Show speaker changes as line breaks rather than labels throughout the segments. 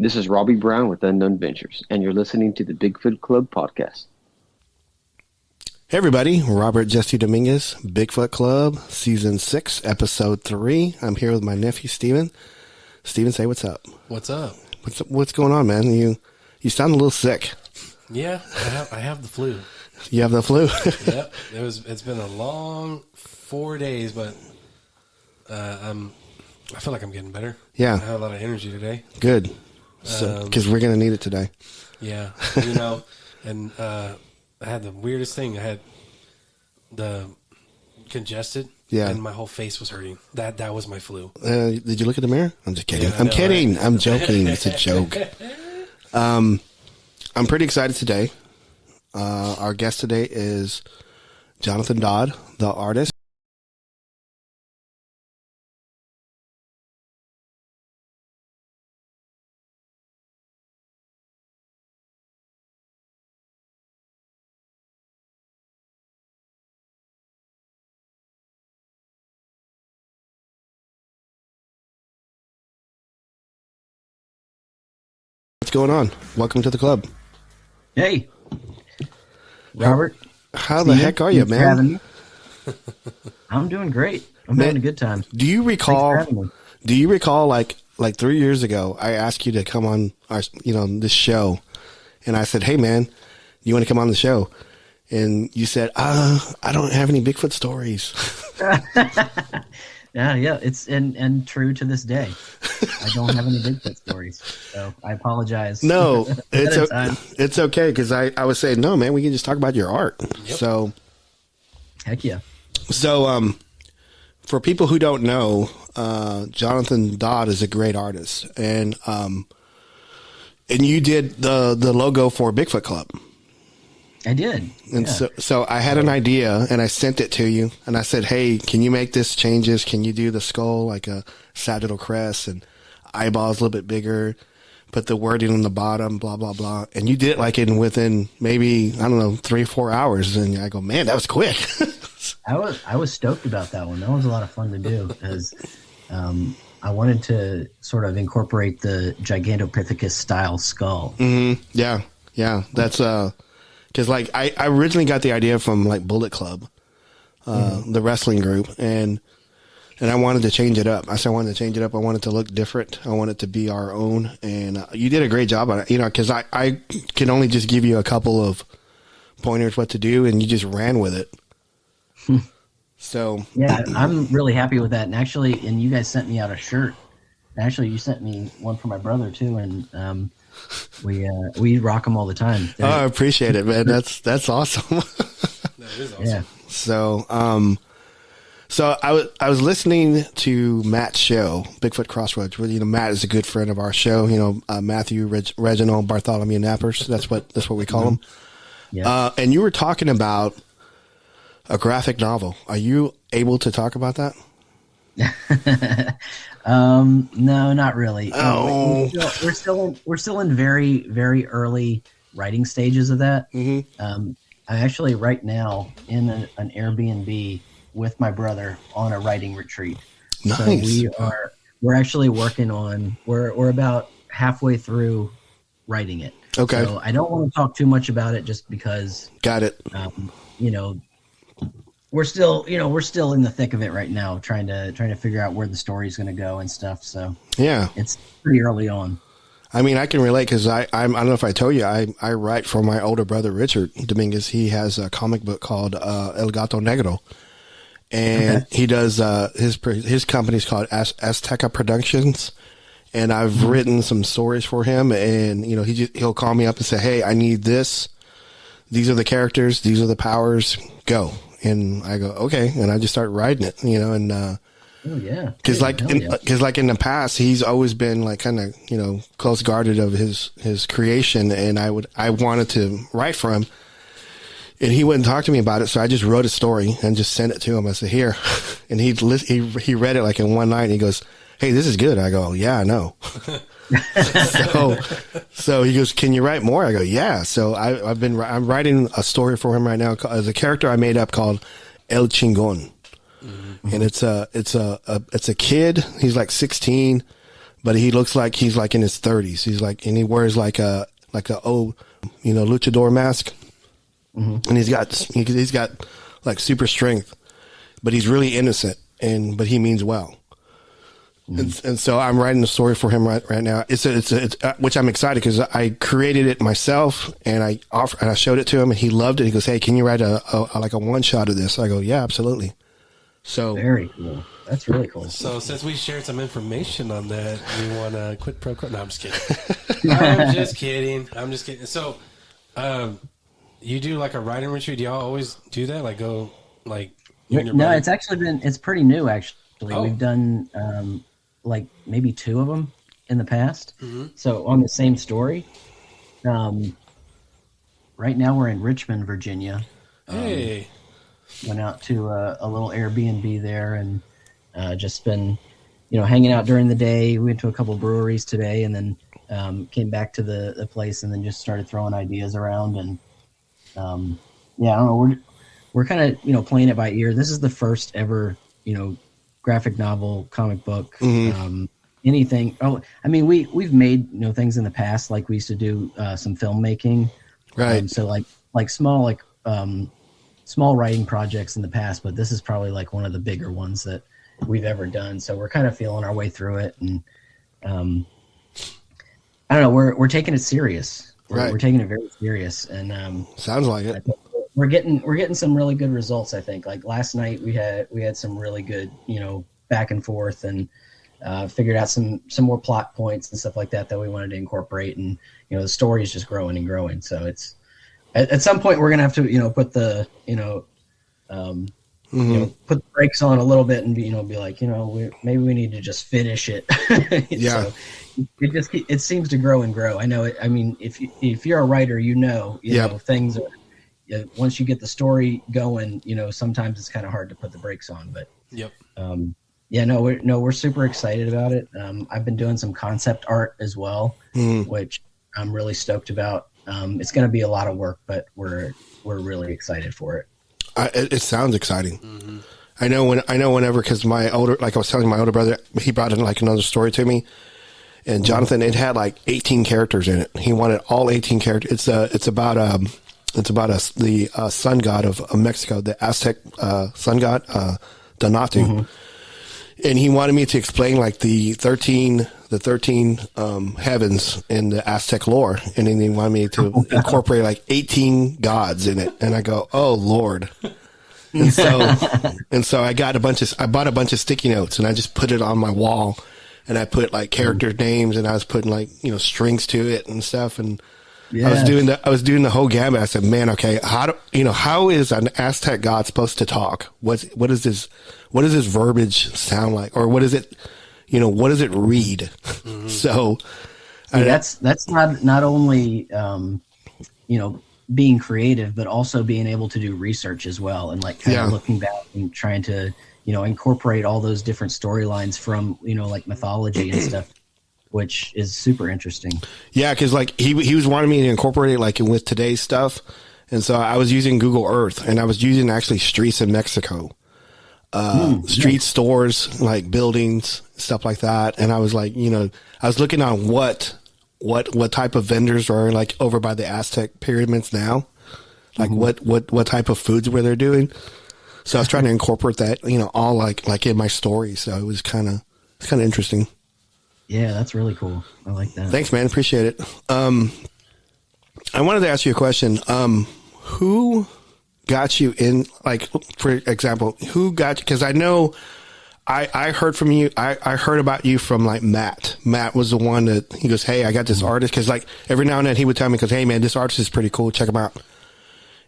This is Robbie Brown with Unknown Ventures, and you're listening to the Bigfoot Club podcast.
Hey everybody, Robert Jesse Dominguez, Bigfoot Club, Season 6, Episode 3. I'm here with my nephew, Steven. Steven, say what's up.
What's up?
What's going on, man? You sound a little sick.
Yeah, I have the flu.
You have the flu?
Yep. It's been a long 4 days, but I feel like I'm getting better.
Yeah.
I have a lot of energy today.
Good. So, because we're going to need it today.
Yeah. And I had the weirdest thing. I had the congested. Yeah. And my whole face was hurting. That was my flu.
Did you look at the mirror? I'm just kidding.
Yeah,
I'm kidding. Right? I'm joking. It's a joke. I'm pretty excited today. Our guest today is Jonathan Dodd, the artist. What's going on? Welcome to the club.
Hey, Robert.
How the heck are you, man?
I'm doing great. I'm having a good time.
Do you recall? Like 3 years ago, I asked you to come on our, this show, and I said, "Hey, man, you want to come on the show?" And you said, "I don't have any Bigfoot stories."
Yeah, it's and true to this day. I don't have any Bigfoot stories, so I apologize.
No, it's okay, because I was saying, no, man, we can just talk about your art. Yep. So,
heck yeah.
So, for people who don't know, Jonathan Dodd is a great artist, and you did the logo for Bigfoot Club.
I did.
And so I had an idea, and I sent it to you, and I said, "Hey, can you make this changes? Can you do the skull like a sagittal crest and eyeballs a little bit bigger, put the wording on the bottom, blah, blah, blah." And you did like within maybe, I don't know, 3 or 4 hours. And I go, man, that was quick.
I was stoked about that one. That was a lot of fun to do, because I wanted to sort of incorporate the Gigantopithecus style skull.
Mm-hmm. Yeah. That's, because like I originally got the idea from like Bullet Club, the wrestling group, and I wanted to change it up. I said I wanted to change it up. I wanted it to look different. I wanted it to be our own, and you did a great job on it. Because I can only just give you a couple of pointers what to do, and you just ran with it. So
yeah, I'm really happy with that. And you guys sent me out a shirt. Actually, you sent me one for my brother too, and we rock them all the time.
I appreciate it, man. That's awesome.
That is awesome.
Yeah.
So I was listening to Matt's show, Bigfoot Crossroads. Where, Matt is a good friend of our show. Matthew, Reginald, Bartholomew Nappers. That's what we call him.
Yeah.
And you were talking about a graphic novel. Are you able to talk about that?
No, not really.
Oh.
We're still in very, very early writing stages of that.
Mm-hmm.
I'm actually right now in an Airbnb with my brother on a writing retreat.
Nice.
So we're actually working on, we're about halfway through writing it.
Okay.
So I don't want to talk too much about it, just because.
Got it.
We're still in the thick of it right now, trying to figure out where the story is going to go and stuff. So
yeah,
it's pretty early on.
I mean, I can relate, because I don't know if I told you, I write for my older brother, Richard Dominguez. He has a comic book called El Gato Negro, and he does his company's called Azteca Productions, and I've written some stories for him, and he'll call me up and say, "Hey, I need this. These are the characters. These are the powers. Go." And I go, okay, and I just start writing it, and
oh yeah,
because like in the past, he's always been like kind of close guarded of his creation, and I wanted to write for him, and he wouldn't talk to me about it, so I just wrote a story and just sent it to him. I said, here, and he read it like in one night, and he goes, "Hey, this is good." I go, "Yeah, I know." So he goes, "Can you write more?" I go, "Yeah." So I'm writing a story for him right now as a character I made up called El Chingon, and it's a kid. He's like 16, but he looks like he's like in his 30s. He's like, and he wears like a old, luchador mask. Mm-hmm. And he's got like super strength, but he's really innocent but he means well. Mm-hmm. And so I'm writing a story for him right now. It's which I'm excited because I created it myself and I showed it to him and he loved it. He goes, "Hey, can you write a one shot of this?" I go, "Yeah, absolutely." So
very cool. That's really cool.
So since we shared some information on that, you want to quit pro? No, I'm just kidding. I'm just kidding. So, you do like a writing retreat? Do y'all always do that? Like go like?
No, it's actually it's pretty new. Actually, We've done like maybe 2 of them in the past. Mm-hmm. So on the same story. Right now we're in Richmond, Virginia.
Hey.
Went out to a little Airbnb there and just been, hanging out during the day. We went to a couple breweries today and then came back to the place and then just started throwing ideas around. And I don't know, we're kind of, playing it by ear. This is the first ever, graphic novel, comic book, mm-hmm. Anything. Oh, I mean, we've made, things in the past, like we used to do some filmmaking.
Right.
So like small writing projects in the past, but this is probably like one of the bigger ones that we've ever done. So we're kind of feeling our way through it. And I don't know, we're taking it serious. We're taking it very serious. And
sounds like it.
We're getting some really good results, I think. Like last night we had some really good, back and forth and figured out some more plot points and stuff like that we wanted to incorporate. And, the story is just growing and growing. So it's, at some point we're going to have to, put the,
mm-hmm.
Put the brakes on a little bit and be like, maybe we need to just finish it.
Yeah.
So it seems to grow and grow. I know it. I mean, if you're a writer, you know, things are, once you get the story going, sometimes it's kind of hard to put the brakes on, but
yep.
We're super excited about it. I've been doing some concept art as well, which I'm really stoked about. It's going to be a lot of work, but we're really excited for it.
It sounds exciting. Mm-hmm. I know whenever, because like I was telling my older brother, he brought in like another story to me, and Jonathan, it had like 18 characters in it. He wanted all 18 characters. It's about the sun god of Mexico, the Aztec sun god, Donatu. Mm-hmm. And he wanted me to explain like the 13 heavens in the Aztec lore, and then he wanted me to incorporate like 18 gods in it. And I go, "Oh Lord!" And so I bought a bunch of sticky notes, and I just put it on my wall, and I put like character names, and I was putting like strings to it and stuff, and I was doing the whole gamut. I said, "Man, okay, how is an Aztec god supposed to talk? What does this verbiage sound like, or what is it? What does it read?" Mm-hmm. So
that's not only being creative, but also being able to do research as well, and like kind of looking back and trying to incorporate all those different storylines from like mythology and stuff, which is super interesting. Yeah,
because like he was wanting me to incorporate it like with today's stuff, and so I was using Google Earth, and I was using actually streets in Mexico. Street stores, like buildings, stuff like that. And I was like, I was looking on what type of vendors are like over by the Aztec pyramids now, like what type of foods were they doing. So I was trying to incorporate that, all like in my story. So it's kind of interesting.
Yeah, that's really cool. I like that.
Thanks, man. Appreciate it. I wanted to ask you a question. Who got you in, like, for example, who got you? Because I know I heard from you. I heard about you from like Matt. Matt was the one that he goes, "Hey, I got this artist." Because like every now and then he would tell me, "Because hey, man, this artist is pretty cool. Check him out."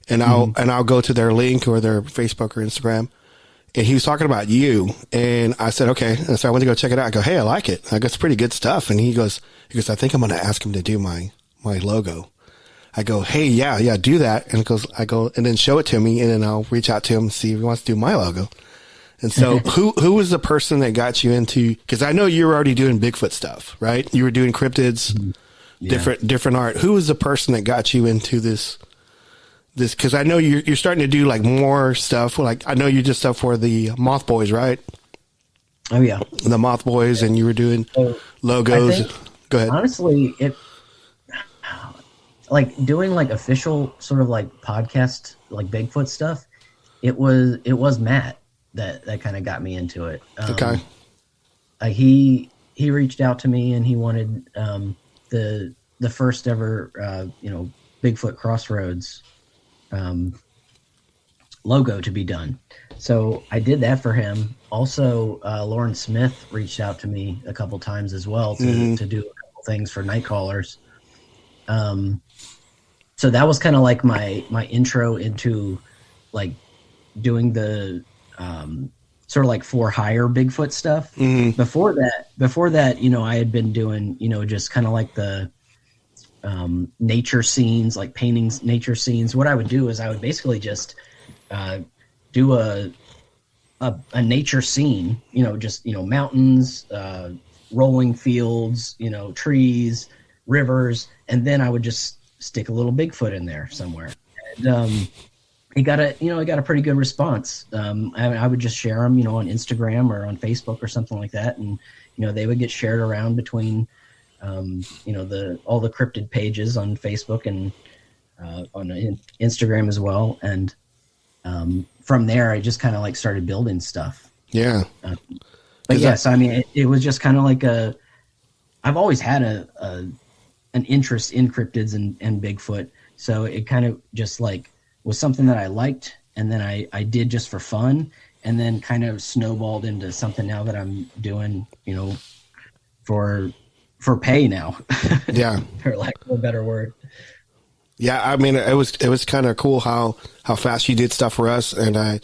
And I'll go to their link or their Facebook or Instagram. And he was talking about you, and I said, okay. And so I went to go check it out. I go, "Hey, I like it. I guess it's pretty good stuff." And he goes, "I think I'm going to ask him to do my logo." I go, "Hey, yeah, do that." And I go, and then show it to me, and then I'll reach out to him and see if he wants to do my logo. And so who was the person that got you into, because I know you were already doing Bigfoot stuff, right? You were doing cryptids, different art. Who was the person that got you into this, because I know you're starting to do like more stuff. Like I know you did stuff for the Moth Boys, right?
Oh yeah,
the Moth Boys, and you were doing
so
logos. Go ahead.
Honestly, it like doing like official sort of like podcast like Bigfoot stuff. It was Matt that kind of got me into it.
Okay.
He reached out to me and he wanted the first ever Bigfoot Crossroads logo to be done. So I did that for him. Also, Lauren Smith reached out to me a couple times as well to do a couple things for Night Callers. So that was kind of like my intro into like doing the sort of like for hire Bigfoot stuff. Before that, I had been doing, just kind of like the nature scenes, like paintings, nature scenes. What I would do is I would basically just do a nature scene, just, mountains, rolling fields, trees, rivers. And then I would just stick a little Bigfoot in there somewhere. And, it got a pretty good response. I would just share them, on Instagram or on Facebook or something like that. And, they would get shared around between, all the cryptid pages on Facebook and on Instagram as well. And from there, I just kind of like started building stuff.
Yeah.
But yes, I mean, it was just kind of like I've always had an interest in cryptids and Bigfoot. So it kind of just like was something that I liked, and then I did just for fun, and then kind of snowballed into something now that I'm doing, for pay now.
Yeah.
For lack of a better word.
Yeah, I mean, it was kind of cool how fast you did stuff for us, and I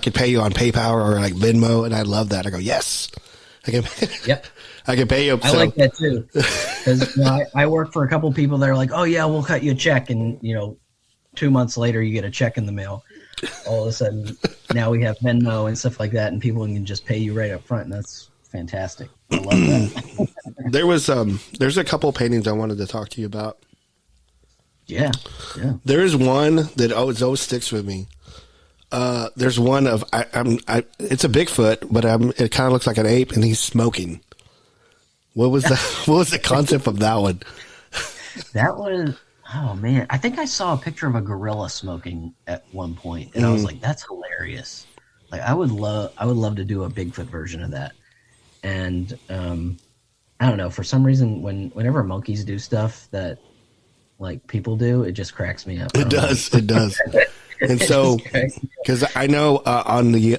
could pay you on PayPal or like Venmo, and I love that. I go, yes, I can.
Yep.
I can pay you.
I like that too, because I work for a couple of people that are like, oh yeah, we'll cut you a check, and 2 months later you get a check in the mail. All of a sudden, now we have Venmo and stuff like that, and people can just pay you right up front, and that's fantastic. I love that.
There's a couple of paintings I wanted to talk to you about.
Yeah.
There is one that always sticks with me. There's one of it's a Bigfoot, but it kind of looks like an ape, and he's smoking. What was that? What was the concept of that one?
That was, oh man, I think I saw a picture of a gorilla smoking at one point, and I was like, that's hilarious. Like I would love to do a Bigfoot version of that. And I don't know, for some reason whenever monkeys do stuff that like people do, it just cracks me up.
It does. And so, because I know on the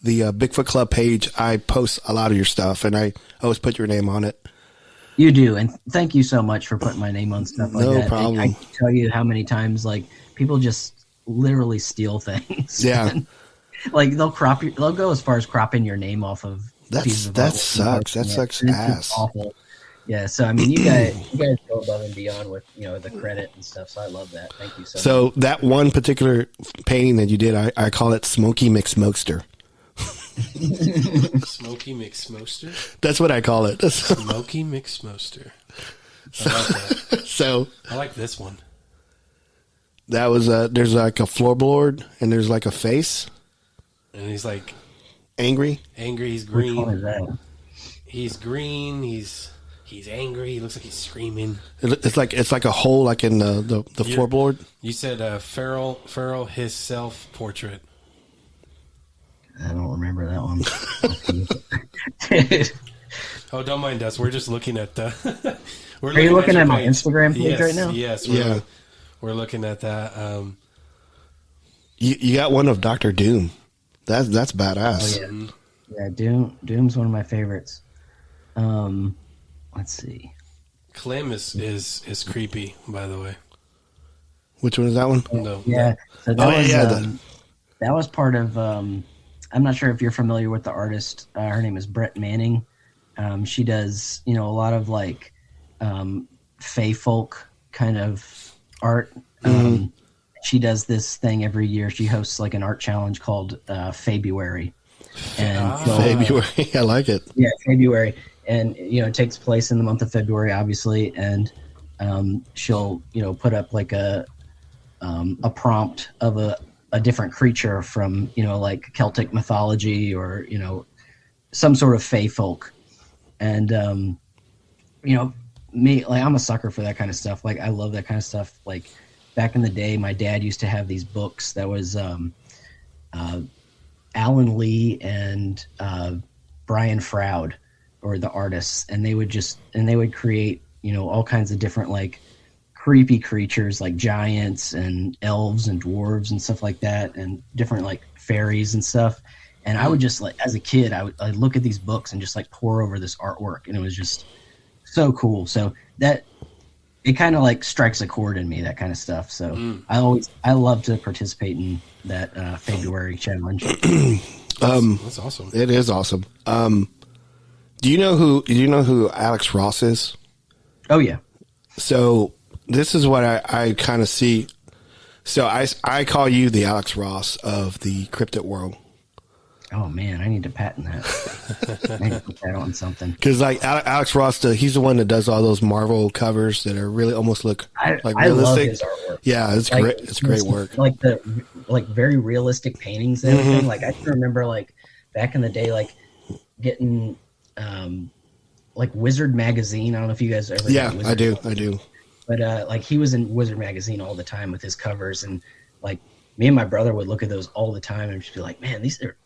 Bigfoot Club page, I post a lot of your stuff, and I always put your name on it.
You do, and thank you so much for putting my name on stuff like that.
No problem.
I can tell you how many times like people just literally steal things.
Yeah,
like they'll go as far as cropping your name off of.
That sucks. That sucks ass.
Awful. Yeah, so I mean, you guys go above and beyond with the credit and stuff. So I love that. Thank you so much.
So that one particular painting that you did, I call it Smoky McSmokester.
Smoky McSmoster?
That's what I call it.
Smoky McSmoster. I like that.
So
I like this one.
That was there's like a floorboard, and there's like a face,
and he's like
angry.
He's green.
Which one is that?
He's green. He's angry. He looks like he's screaming.
It's like a hole, like in the floorboard.
You said Farrell his self portrait.
I don't remember that one.
Oh, don't mind us. We're just looking at the.
Are you looking at my Instagram page right now?
Yes. We're looking at that.
You got one of Dr. Doom. That's badass.
Oh, yeah. Doom's one of my favorites. Let's see.
Clem is creepy, by the way.
Which one is that one?
No.
Yeah. So that was part of. I'm not sure if you're familiar with the artist. Her name is Brett Manning. She does a lot of like fae folk kind of art. She does this thing every year. She hosts like an art challenge called February. And
February, I like it.
Yeah, February. And it takes place in the month of February, obviously, and she'll put up like a prompt of a different creature from like Celtic mythology or some sort of fae folk. And, you know, me, like, I'm a sucker for that kind of stuff. Like, I love that kind of stuff. Like, back in the day, my dad used to have these books that was Alan Lee and Brian Froud, or the artists, and they would create, you know, all kinds of different, like, creepy creatures, like giants and elves and dwarves and stuff like that, and different, like, fairies and stuff. And I would just, like, as a kid, I'd look at these books and just, like, pore over this artwork, and it was just so cool. So that it kind of, like, strikes a chord in me, that kind of stuff. So I love to participate in that February challenge.
That's awesome.
It is awesome. Do you know who Alex Ross is?
Oh yeah.
So this is what I kind of see. So I call you the Alex Ross of the Cryptid World.
Oh man, I need to patent that. I need to put that on something.
Because like Alex Ross, he's the one that does all those Marvel covers that are really almost look like realistic. I love his artwork. Yeah, it's like, great. It's great work.
Like the very realistic paintings and everything. Like I can remember, like, back in the day, like getting like Wizard magazine. I don't know if you guys ever.
Yeah, I do.
But like he was in Wizard magazine all the time with his covers, and like me and my brother would look at those all the time and just be like, man, these are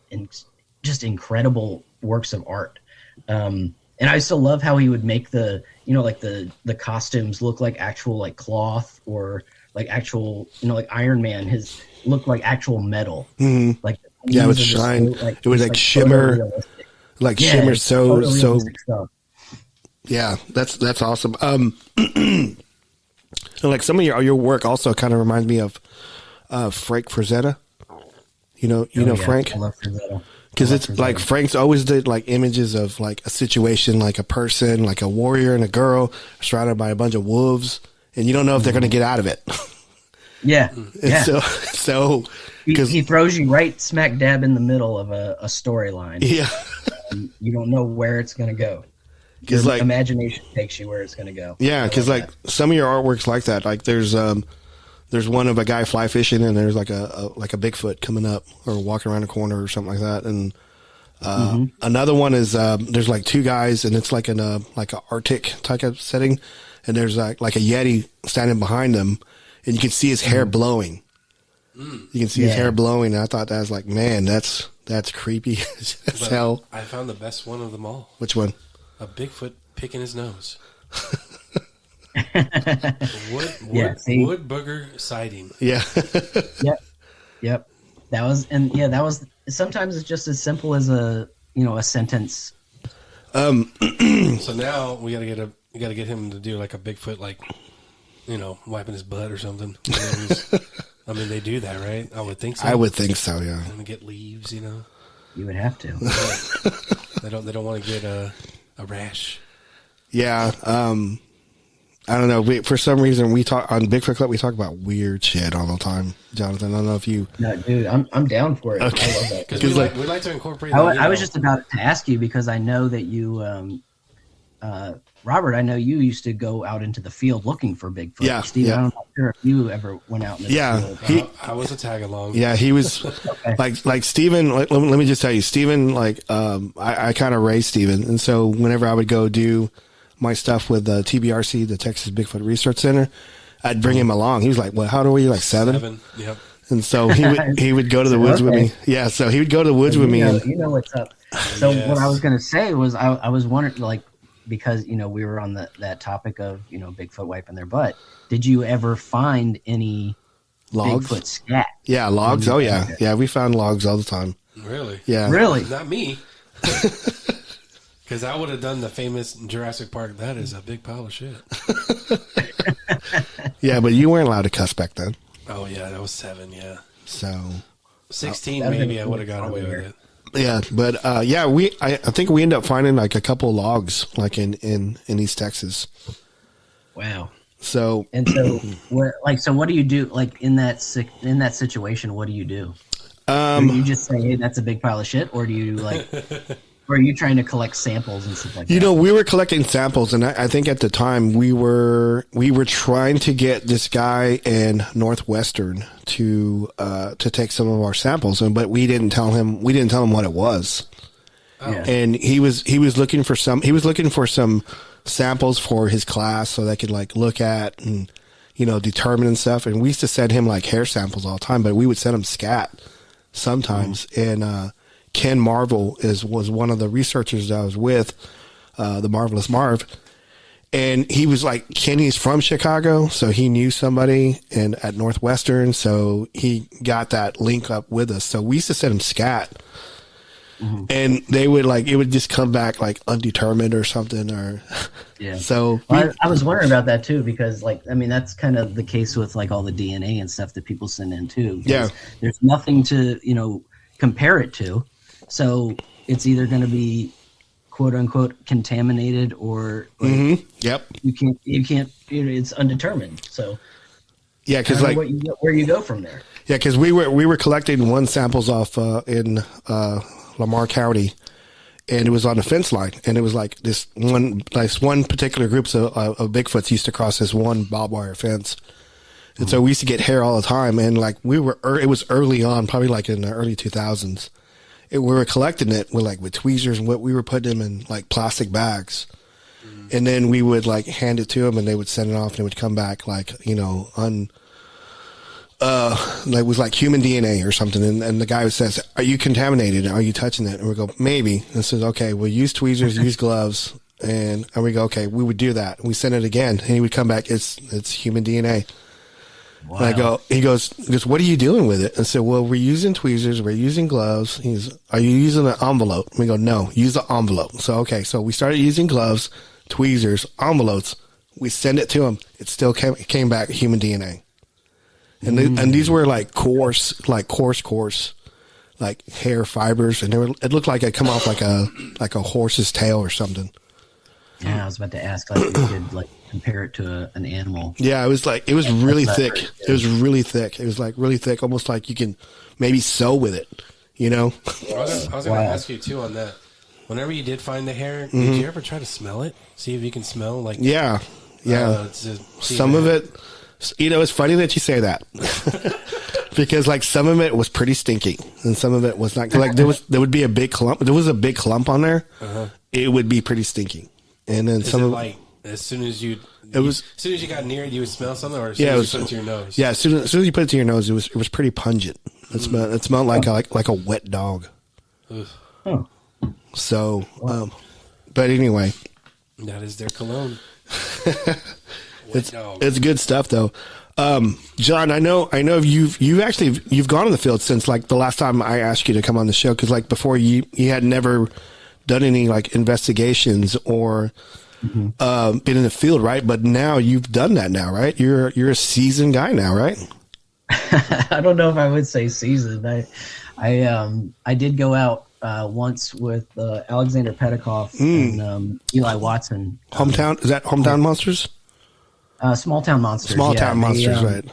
just incredible works of art. And I still love how he would make the, you know, like the costumes look like actual, like, cloth, or like actual, you know, like Iron Man, his looked like actual metal.
Mm-hmm.
Like,
yeah, it was shine. It was like shimmer, like shimmer. So
stuff.
Yeah, that's awesome. Like some of your work also kind of reminds me of Frank Frazetta. You know Frank?
I love Frazetta.
Because it's like Frank's always did like images of like a situation, like a person, like a warrior and a girl surrounded by a bunch of wolves, and you don't know if they're going to get out of it.
Yeah. Yeah.
So
he throws you right smack dab in the middle of a storyline.
Yeah.
You don't know where it's going to go. Because like imagination takes you where it's going to go.
Yeah, because like some of your artwork's like that. Like there's one of a guy fly fishing, and there's like a Bigfoot coming up or walking around a corner or something like that. And another one is there's like two guys, and it's like in a Arctic type of setting, and there's like a Yeti standing behind them, and you can see his hair blowing. You can see his hair blowing. And I thought that was like, man, that's creepy as hell.
I found the best one of them all.
Which one?
A Bigfoot picking his nose. Wood booger sighting.
Yeah.
Yep. That was sometimes it's just as simple as a sentence.
So now we gotta get him to do like a Bigfoot, like, you know, wiping his butt or something. I mean, they do that, right? I would think so.
I would think so, yeah.
And get leaves, you know.
You would have to.
They don't want to get a rash.
Yeah. I don't know. For some reason, we talk on Bigfoot Club. We talk about weird shit all the time, Jonathan. I don't know if you.
No, dude, I'm down for it.
Okay.
I love that.
Because we like to incorporate.
I was just about to ask you, because I know that you, Robert. I know you used to go out into the field looking for Bigfoot.
Yeah,
Steve,
yeah.
I'm not sure if you ever went out in the field.
I was a tag along.
Yeah, he was
Okay.
like Steven. Let me just tell you, Steven. Like, I kind of raised Steven, and so whenever I would go do my stuff with TBRC, the Texas Bigfoot Research Center, I'd bring him along. He was like, "Well, how old were you? Like 7?"
7, yep.
And so he would go to the woods with me. Yeah, so he would go to the woods with me.
You know what's up. So what I was going to say was I was wondering, like, because we were on that topic of Bigfoot wiping their butt. Did you ever find any
logs?
Bigfoot scat?
Yeah, logs. Oh yeah, yeah. We found logs all the time.
Really?
Yeah.
Really?
Not me. Because I would have done the famous Jurassic Park. That is a big pile of shit.
Yeah, but you weren't allowed to cuss back then.
Oh yeah, that was 7. Yeah.
So
16, maybe I would have got away with it.
Yeah, but I think we ended up finding like a couple logs like in East Texas.
Wow.
So
what do you do like in that situation? What do you do? Do you just say, "Hey, that's a big pile of shit," or do you like? Or are you trying to collect samples and stuff like that?
We were collecting samples, and I think at the time we were trying to get this guy in Northwestern to take some of our samples, but we didn't tell him what it was. And he was looking for some samples for his class so they could like look at and, you know, determine and stuff. And we used to send him like hair samples all the time, but we would send him scat sometimes. And Ken Marvel was one of the researchers that I was with, the Marvelous Marv. And he was like, Kenny's from Chicago, so he knew somebody at Northwestern, so he got that link up with us. So we used to send him scat. And they would like, it would just come back like undetermined or something, or so.
Well, I was wondering about that too, because like, I mean, that's kind of the case with like all the DNA and stuff that people send in too.
Yeah.
There's nothing to, you know, compare it to. So it's either going to be quote unquote contaminated or like, you can't, it's undetermined. So
yeah, cause like
where you go from there.
Yeah. Cause we were collecting one samples off, in, Lamar County, and it was on the fence line, and it was like this one particular group of Bigfoots used to cross this one barbed wire fence, and so we used to get hair all the time, and like it was early on, probably like in the early 2000s, we were collecting it with tweezers, and what we were putting them in like plastic bags, and then we would like hand it to them, and they would send it off, and it would come back like, you know, like was like human DNA or something, and the guy says, "Are you contaminated? Are you touching it?" And we go, "Maybe." And says, "Okay, we'll use tweezers, use gloves," and we go, "Okay, we would do that." And we send it again, and he would come back, "It's human DNA." Wow. And he goes, "What are you doing with it?" And I said, "Well, we're using tweezers, we're using gloves." "Are you using an envelope?" And we go, "No, use the envelope." So okay, so we started using gloves, tweezers, envelopes. We send it to him. It still came back human DNA. And and these were like coarse, like hair fibers, and it looked like it come off like a horse's tail or something.
Yeah, I was about to ask, like, you could like compare it to an animal.
Yeah, it was really thick. It was really thick. It was like really thick, almost like you can maybe sew with it. You know.
I was going to ask you too on that. Whenever you did find the hair, did you ever try to smell it? See if you can smell like
some of it. You know, it's funny that you say that because like some of it was pretty stinky and some of it was not. Like there would be a big clump. There was a big clump on there. It would be pretty stinky. And then
as soon as you got near it, you would smell something, or as soon as you put it to your nose.
Yeah, as soon as you put it to your nose, it was pretty pungent. It smelled like a wet dog.
Oh.
So, but anyway,
that is their cologne.
It's good stuff though. John, I know you've gone in the field since like the last time I asked you to come on the show. Cause like before you had never done any like investigations or, been in the field. Right. But now you've done that now, right? You're a seasoned guy now, right?
I don't know if I would say seasoned. I did go out, once with, Alexander Petikoff and, Eli Watson.
Is that Hometown Monsters?
Small Town Monsters.
Small Town Monsters, right.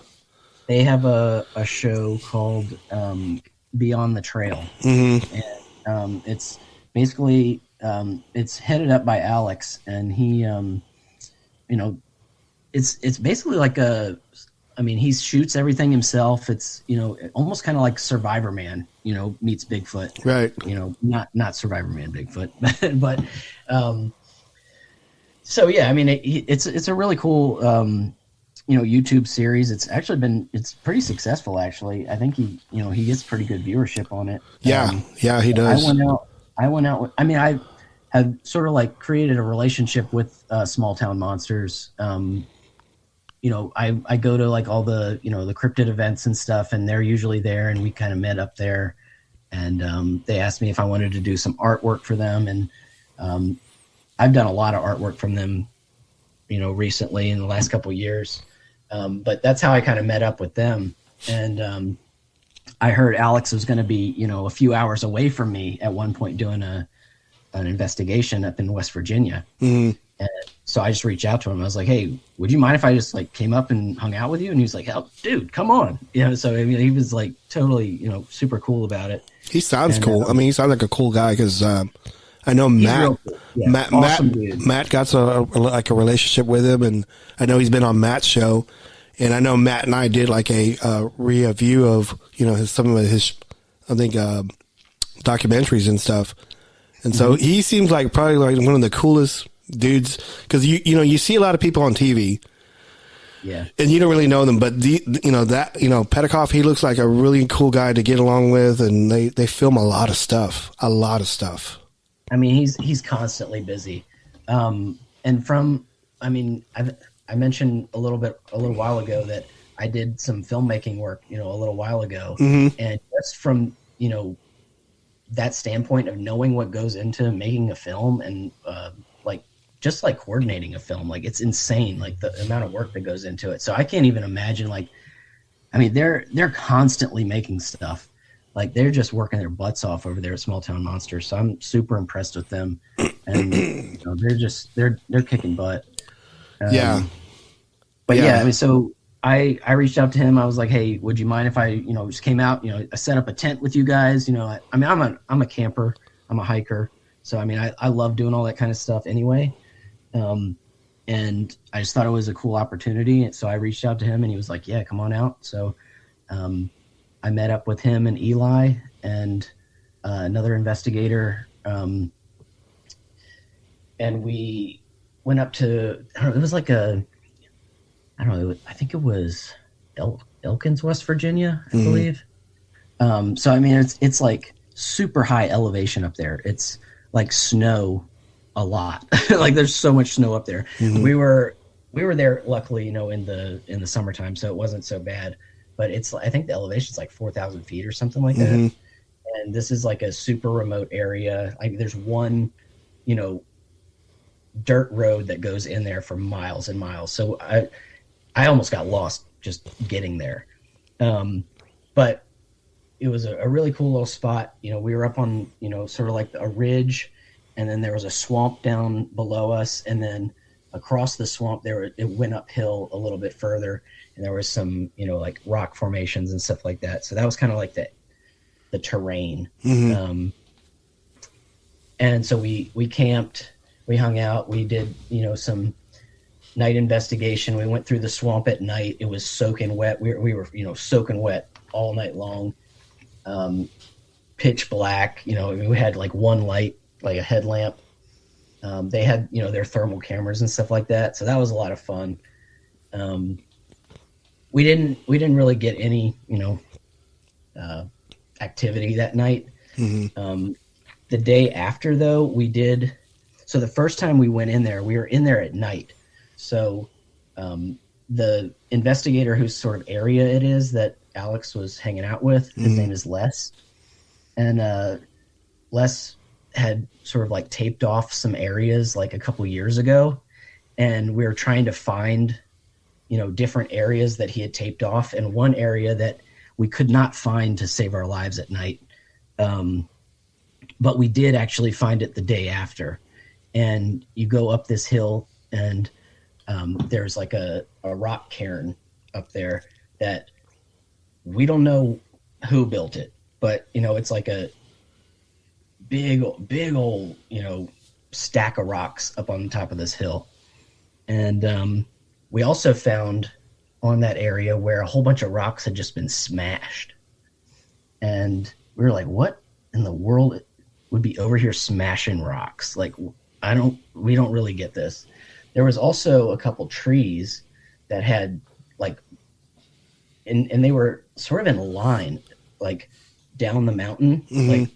They have a show called Beyond the Trail. And it's basically it's headed up by Alex, and he it's basically like he shoots everything himself. It's almost kind of like Survivor Man, meets Bigfoot.
Right.
Not Survivor Man Bigfoot, but so yeah, I mean, it's a really cool, YouTube series. It's actually it's pretty successful. Actually, I think he gets pretty good viewership on it.
Yeah, he does.
I went out. I have sort of like created a relationship with Small Town Monsters. I go to like all the the cryptid events and stuff, and they're usually there, and we kind of met up there, and they asked me if I wanted to do some artwork for them, and I've done a lot of artwork from them, recently in the last couple of years. But that's how I kind of met up with them. And I heard Alex was going to be, a few hours away from me at one point doing an investigation up in West Virginia. And so I just reached out to him. I was like, "Hey, would you mind if I just like came up and hung out with you?" And he was like, "Oh, dude, come on." So I mean, he was like totally, super cool about it.
He sounds cool. He sounds like a cool guy because I know Matt. Yeah, Matt got a relationship with him, and I know he's been on Matt's show, and I know Matt and I did like a review of some of his I think documentaries and stuff, And so he seems like probably like one of the coolest dudes, because you see a lot of people on TV.
Yeah.
And you don't really know them, but Petikoff, he looks like a really cool guy to get along with, and they film a lot of stuff.
I mean, he's constantly busy. I mentioned a little while ago that I did some filmmaking work, a little while ago.
Mm-hmm.
And just from, that standpoint of knowing what goes into making a film and, just like coordinating a film, like it's insane, like the amount of work that goes into it. So I can't even imagine, they're constantly making stuff. Like they're just working their butts off over there at Small Town Monsters. So I'm super impressed with them, and they're kicking butt. But yeah, I mean, so I reached out to him. I was like, hey, would you mind if I, just came out, I set up a tent with you guys, I'm a camper, I'm a hiker. So, I mean, I love doing all that kind of stuff anyway. And I just thought it was a cool opportunity. And so I reached out to him and he was like, yeah, come on out. So, I met up with him and Eli and, another investigator. And we went up to, it was like I think it was Elkins, West Virginia, I believe. So, I mean, it's like super high elevation up there. It's like snow a lot. Like there's so much snow up there. Mm-hmm. We were there luckily, in the summertime, so it wasn't so bad, but I think the elevation's like 4,000 feet or something like that. Mm-hmm. And this is like a super remote area. Like there's one, dirt road that goes in there for miles and miles. So I almost got lost just getting there. But it was a really cool little spot. We were up on, sort of like a ridge, and then there was a swamp down below us. And then across the swamp it went uphill a little bit further, and there was some, like rock formations and stuff like that. So that was kind of like the terrain. Mm-hmm. And so we camped, we hung out, we did, some night investigation. We went through the swamp at night. It was soaking wet. We were, soaking wet all night long. Pitch black, we had like one light, like a headlamp. They had, their thermal cameras and stuff like that. So that was a lot of fun. We didn't really get any, activity that night. Mm-hmm. The day after though, we did. So the first time we went in there, we were in there at night. So, the investigator whose sort of area it is that Alex was hanging out with, his name is Les. And, Les had sort of like taped off some areas like a couple years ago, and we were trying to find, different areas that he had taped off, and one area that we could not find to save our lives at night. But we did actually find it the day after, and you go up this hill and, there's like a rock cairn up there that we don't know who built it, but it's like a big old, stack of rocks up on the top of this hill. And, we also found on that area where a whole bunch of rocks had just been smashed. And we were like, what in the world would be over here smashing rocks? Like, we don't really get this. There was also a couple trees that had like, and they were sort of in a line, like down the mountain, like,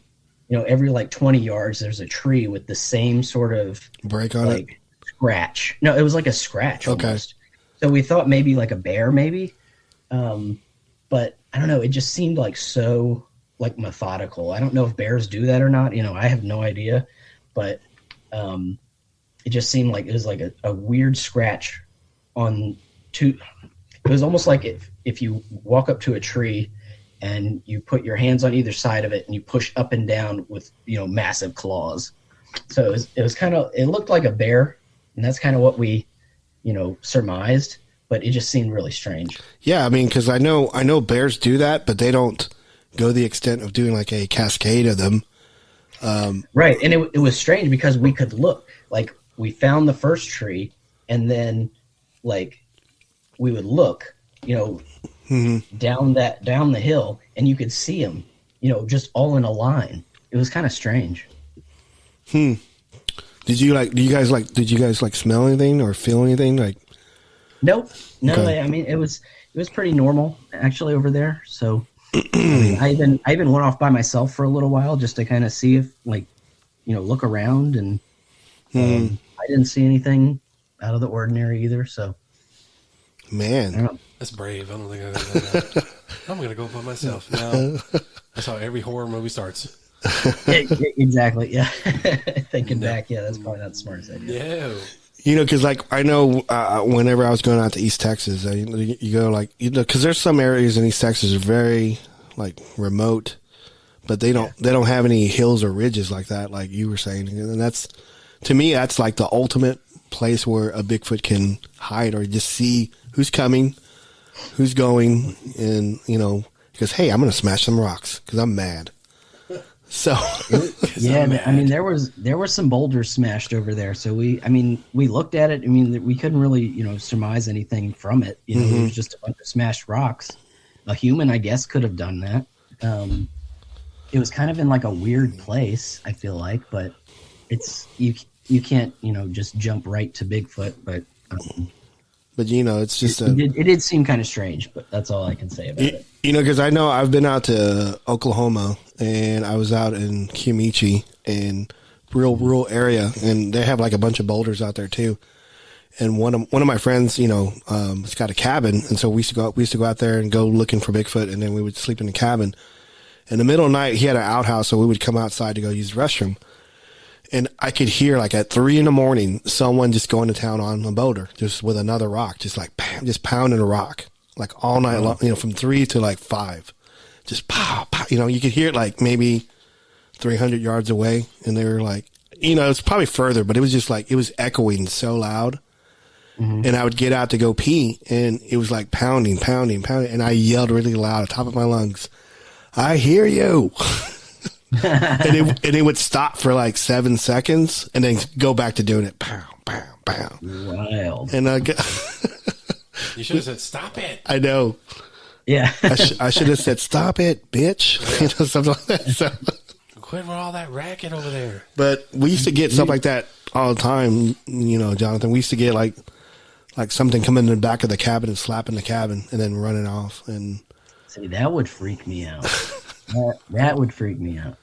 every like 20 yards, there's a tree with the same sort of
break on
like scratch. No, it was like a scratch almost. So we thought maybe like a bear, maybe. But I don't know. It just seemed like so like methodical. I don't know if bears do that or not. I have no idea, but, it just seemed like it was like a weird scratch on two. It was almost like if you walk up to a tree and you put your hands on either side of it and you push up and down with, massive claws. So it was kind of, it looked like a bear, and that's kind of what we, surmised, but it just seemed really strange.
Yeah. I mean, cause I know bears do that, but they don't go the extent of doing like a cascade of them.
Right. And it was strange because we could look, like we found the first tree, and then like we would look, down the hill, and you could see them, just all in a line. It was kind of strange.
Did you guys smell anything or feel anything? Like,
Nope. No,
Okay.
I mean, it was pretty normal actually over there. So I even went off by myself for a little while just to kind of see if, like, look around, and I didn't see anything out of the ordinary either. So I don't
man,
know.
That's brave. I don't think I've ever done that. I'm going to go by myself. No. That's how every horror movie starts.
Yeah, exactly. Yeah. Thinking back, yeah, that's probably not the smartest idea.
No.
because like I know whenever I was going out to East Texas, you go like because there's some areas in East Texas that are very like remote, but they don't have any hills or ridges like that, like you were saying, and that's to me that's like the ultimate place where a Bigfoot can hide or just see who's coming, who's going, and because hey, I'm gonna smash some rocks because I'm mad. So
Yeah, I mean, there were some boulders smashed over there. So we looked at it. I mean, we couldn't really, surmise anything from it. It was just a bunch of smashed rocks. A human, I guess, could have done that. It was kind of in like a weird place, I feel like, but it's you can't, just jump right to Bigfoot. But
it's just
it did seem kind of strange. But that's all I can say about it.
Because I know I've been out to Oklahoma and I was out in Kiamichi and real rural area, and they have like a bunch of boulders out there too. And one of my friends, has got a cabin, and so we used to go out there and go looking for Bigfoot, and then we would sleep in the cabin. In the middle of the night, he had an outhouse, so we would come outside to go use the restroom. And I could hear like at 3 a.m, someone just going to town on a boulder, just with another rock, just like bam, just pounding a rock. Like all night long, from 3 to like 5, just pow, pow. You could hear it like maybe 300 yards away, and they were like, it's probably further, but it was just like it was echoing so loud. And I would get out to go pee, and it was like pounding, pounding, pounding, and I yelled really loud at the top of my lungs, "I hear you!" and it would stop for like 7 seconds, and then go back to doing it, pow, pow, pow.
Wild.
And
You should have said, "Stop it."
I know.
Yeah.
I should have said, "Stop it, bitch." Something like that. So,
Quit with all that racket over there.
but we used to get stuff like that all the time, Jonathan. We used to get like something coming in the back of the cabin and slapping the cabin and then running off. And
See, that would freak me out. That would freak me out.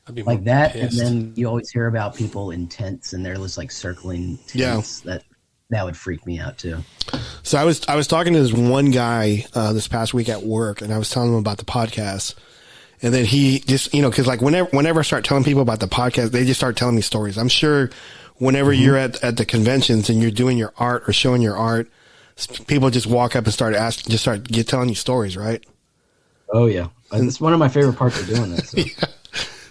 I'd be
Like
more
that,
pissed.
and then you always hear about people in tents, and they're just like circling tents.
Yeah.
That would freak me out too.
so I was talking to this one guy this past week at work, and I was telling him about the podcast. And then he just, because like whenever I start telling people about the podcast, they just start telling me stories. I'm sure whenever you're at the conventions and you're doing your art or showing your art, people just walk up and start telling you stories, right?
Oh yeah, it's one of my favorite parts of doing this. So.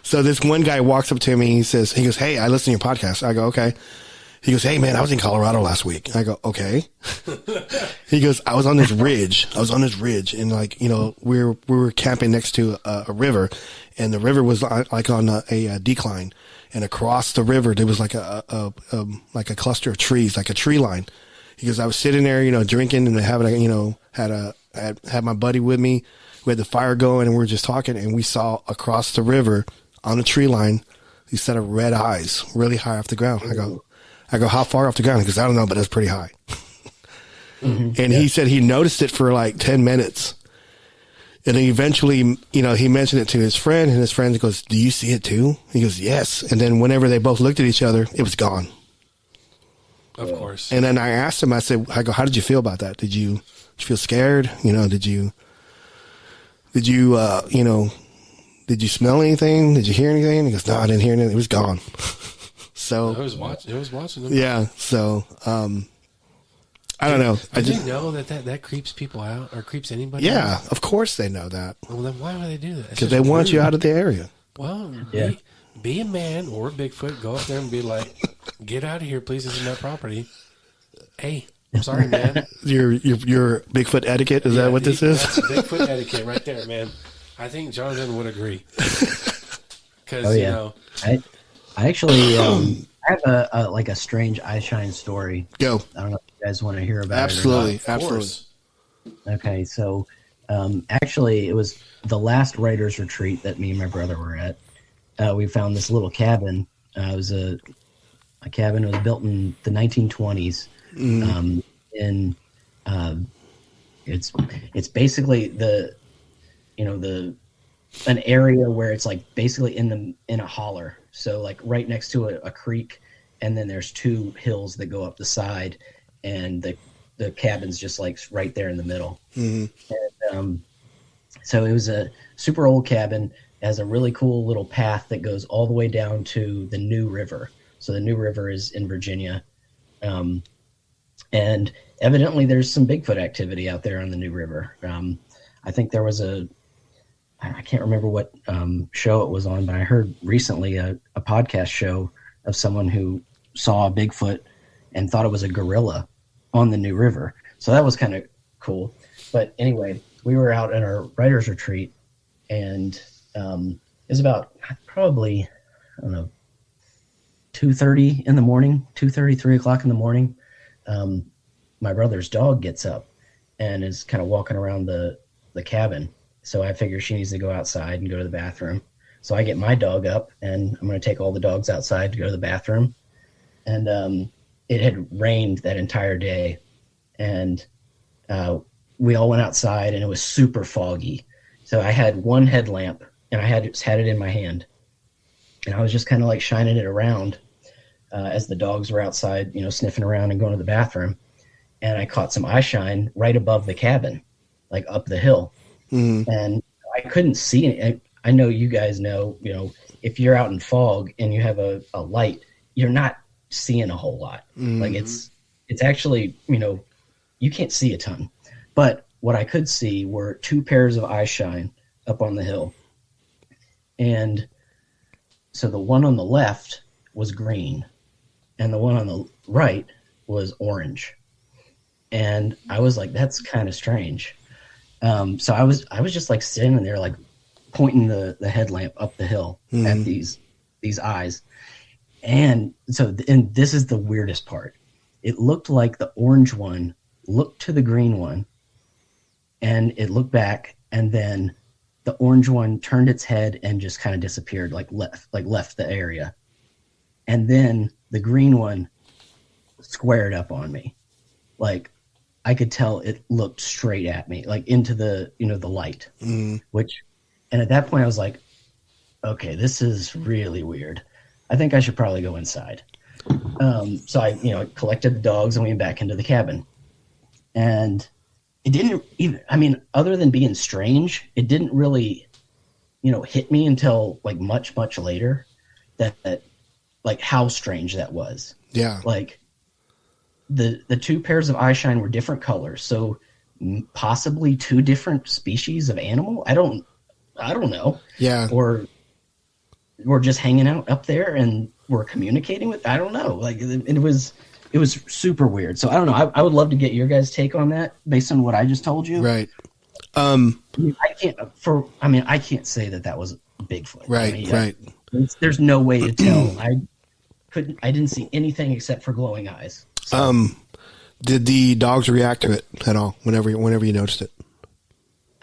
So this one guy walks up to me. He goes, "Hey, I listen to your podcast." I go, "Okay." He goes, "Hey man, I was in Colorado last week." I go, "Okay." He goes, I was on this ridge, and like, we were camping next to a river, and the river was like on a decline, and across the river there was like a cluster of trees, like a tree line. He goes, I was sitting there, drinking and having, had my buddy with me. We had the fire going, and we were just talking, and we saw across the river on the tree line these set of red eyes really high off the ground. I go, how far off the ground? He goes, I don't know, but it's pretty high. And he said he noticed it for like 10 minutes. And then eventually, he mentioned it to his friend, and his friend goes, "Do you see it too?" He goes, "Yes." And then whenever they both looked at each other, it was gone.
Of course.
And then I asked him, I go, "How did you feel about that? Did you feel scared? Did you smell anything? Did you hear anything?" He goes, "No, I didn't hear anything. It was gone." So
It was watching them.
yeah. So, I don't know.
Did you know that creeps people out or creeps anybody
yeah,
out?
of course they know that
Well, then why would they do that?
because they want you out of the area.
Well,
Yeah.
be a man or a Bigfoot. Go up there and be like, "Get out of here, please. This is my property." Hey, I'm sorry, man.
Your Bigfoot etiquette, is that what this is?
That's Bigfoot etiquette right there, man. I think Jonathan would agree. Because,
Oh yeah, I actually I have a strange eye shine story.
Go.
I don't know if you guys want to hear about
Absolutely.
Of
Absolutely.
course.
it. Or not. Okay, so actually, it was the last writers retreat that me and my brother were at. We found this little cabin It was a cabin. It was built in the 1920s. It's basically an area where it's like basically in a holler. So like right next to a creek, and then there's two hills that go up the side, and the cabin's just like right there in the middle. And, so it was a super old cabin. It has a really cool little path that goes all the way down to the New River. So the New River is in Virginia. And evidently there's some Bigfoot activity out there on the New River. I think there was I can't remember what show it was on, but I heard recently a podcast show of someone who saw a Bigfoot and thought it was a gorilla on the New River. So that was kind of cool. But anyway, we were out at our writer's retreat, and it was about probably, I don't know, 2:30 in the morning, 2:30, 3 o'clock in the morning. My brother's dog gets up and is kind of walking around the cabin. So I figure she needs to go outside and go to the bathroom. So I get my dog up, and I'm going to take all the dogs outside to go to the bathroom. And it had rained that entire day, and we all went outside, and it was super foggy. So I had one headlamp, and I had it in my hand, and I was just kind of like shining it around as the dogs were outside, sniffing around and going to the bathroom. And I caught some eye shine right above the cabin, like up the hill. And I couldn't see it. I know you guys know, if you're out in fog and you have a light, you're not seeing a whole lot. Like it's actually, you can't see a ton. But what I could see were two pairs of eye shine up on the hill. And so the one on the left was green, and the one on the right was orange. And I was like, that's kind of strange. So I was just like sitting there, like pointing the headlamp up the hill at these eyes. And this is the weirdest part. It looked like the orange one looked to the green one, and it looked back, and then the orange one turned its head and just kind of disappeared, left the area. And then the green one squared up on me. Like, I could tell it looked straight at me, like into the light, and at that point I was like, okay, this is really weird. I think I should probably go inside. So I collected the dogs and we went back into the cabin, and it didn't even, other than being strange, it didn't really, hit me until like much, much later that like how strange that was. Yeah. Like, the two pairs of eye shine were different colors, so possibly two different species of animal. I don't know. Yeah. Or we're just hanging out up there and we're communicating with. I don't know. Like it was super weird. So I don't know. I would love to get your guys' take on that based on what I just told you. Right. I can't say that was Bigfoot. Right. Right. There's no way to tell. I didn't see anything except for glowing eyes. So,
did the dogs react to it at all whenever you noticed it?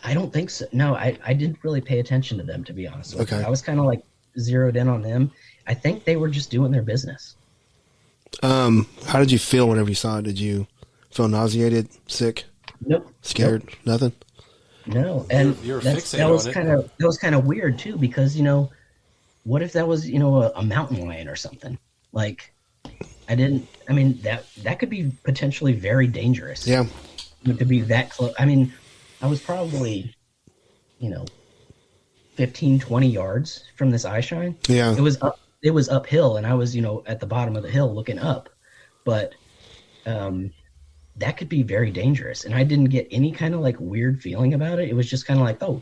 I don't think so. No, I didn't really pay attention to them, to be honest with you. I was kind of like zeroed in on them. I think they were just doing their business.
How did you feel whenever you saw it? Did you feel nauseated, sick? Nope. Scared? Nope. Nothing?
No. And that was kind of weird too, because what if that was a mountain lion or something? Like, that could be potentially very dangerous. Yeah. To be that close. I was probably, 15, 20 yards from this eye shine. Yeah. It was uphill, and I was, at the bottom of the hill looking up. But that could be very dangerous. And I didn't get any kind of like weird feeling about it. It was just kind of like, oh,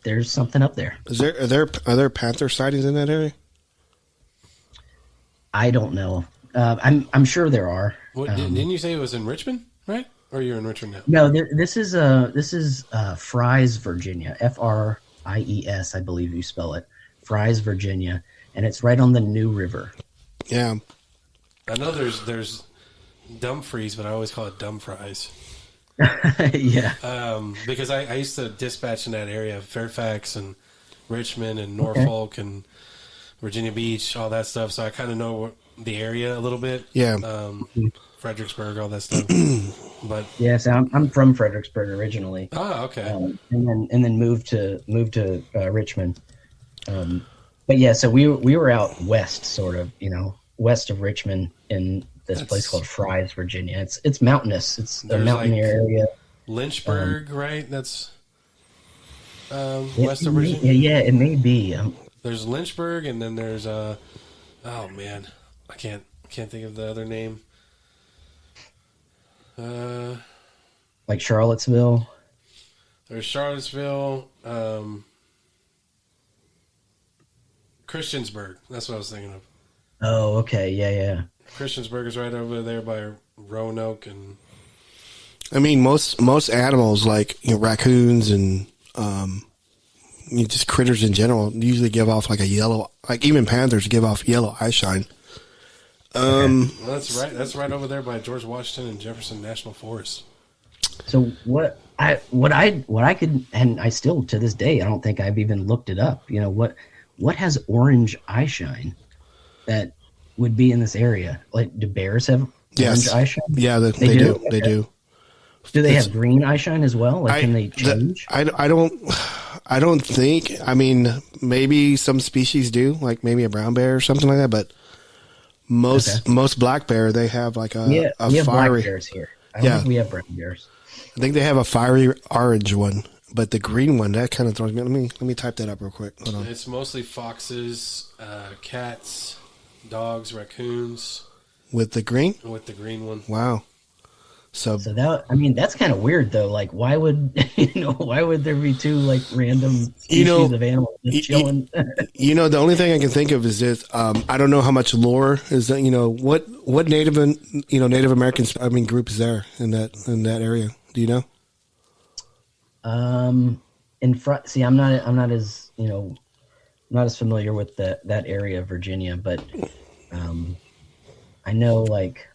there's something up there.
Are there panther sightings in that area?
I don't know. I'm sure there are.
Didn't you say it was in Richmond, right? Or you're in Richmond now?
No, this is Fries, Virginia. Fries, I believe you spell it. Fries, Virginia, and it's right on the New River.
Yeah.
I know there's Dumfries, but I always call it Dumfries.
Yeah.
Because I used to dispatch in that area, Fairfax and Richmond and Norfolk and Virginia Beach, all that stuff. So I kind of know the area a little bit.
Yeah.
Fredericksburg, all that stuff. But
yes, I'm from Fredericksburg originally.
oh, okay.
And then moved to Richmond. But yeah, so we were out west, sort of, west of Richmond in this place called Fry's, Virginia. It's mountainous. It's a mountaineer area.
Lynchburg, right? That's west of Virginia.
Yeah, it may be.
There's Lynchburg, and then there's oh man, I can't think of the other name.
Like Charlottesville.
There's Charlottesville, Christiansburg. That's what I was thinking of.
Oh, okay, yeah.
Christiansburg is right over there by Roanoke, and
I mean, most animals like raccoons and just critters in general usually give off like a yellow. Like even panthers give off yellow eye shine.
well, that's right. That's right over there by George Washington and Jefferson National Forest.
So what I could, and I still to this day I don't think I've even looked it up. What has orange eye shine that would be in this area? Like, do bears have orange eye shine? Yeah,
they do.
Okay.
They do.
Do they have green eye shine as well? Like, can they change?
I don't think. I mean, maybe some species do, like maybe a brown bear or something like that. But most black bear, they have like a
we have
fiery.
black bears here. I don't think we have brown bears.
I think they have a fiery orange one, but the green one that kind of throws me. Let me type that up real quick. Hold on.
It's mostly foxes, cats, dogs, raccoons.
With the green?
With the green one.
Wow. So
that, I mean, that's kind of weird though. Like, why would there be two like random species of animals just chilling?
The only thing I can think of is this. I don't know how much lore is that. What Native American group is there in that area? Do you know?
In front. See, I'm not as not as familiar with that area of Virginia, but I know, like,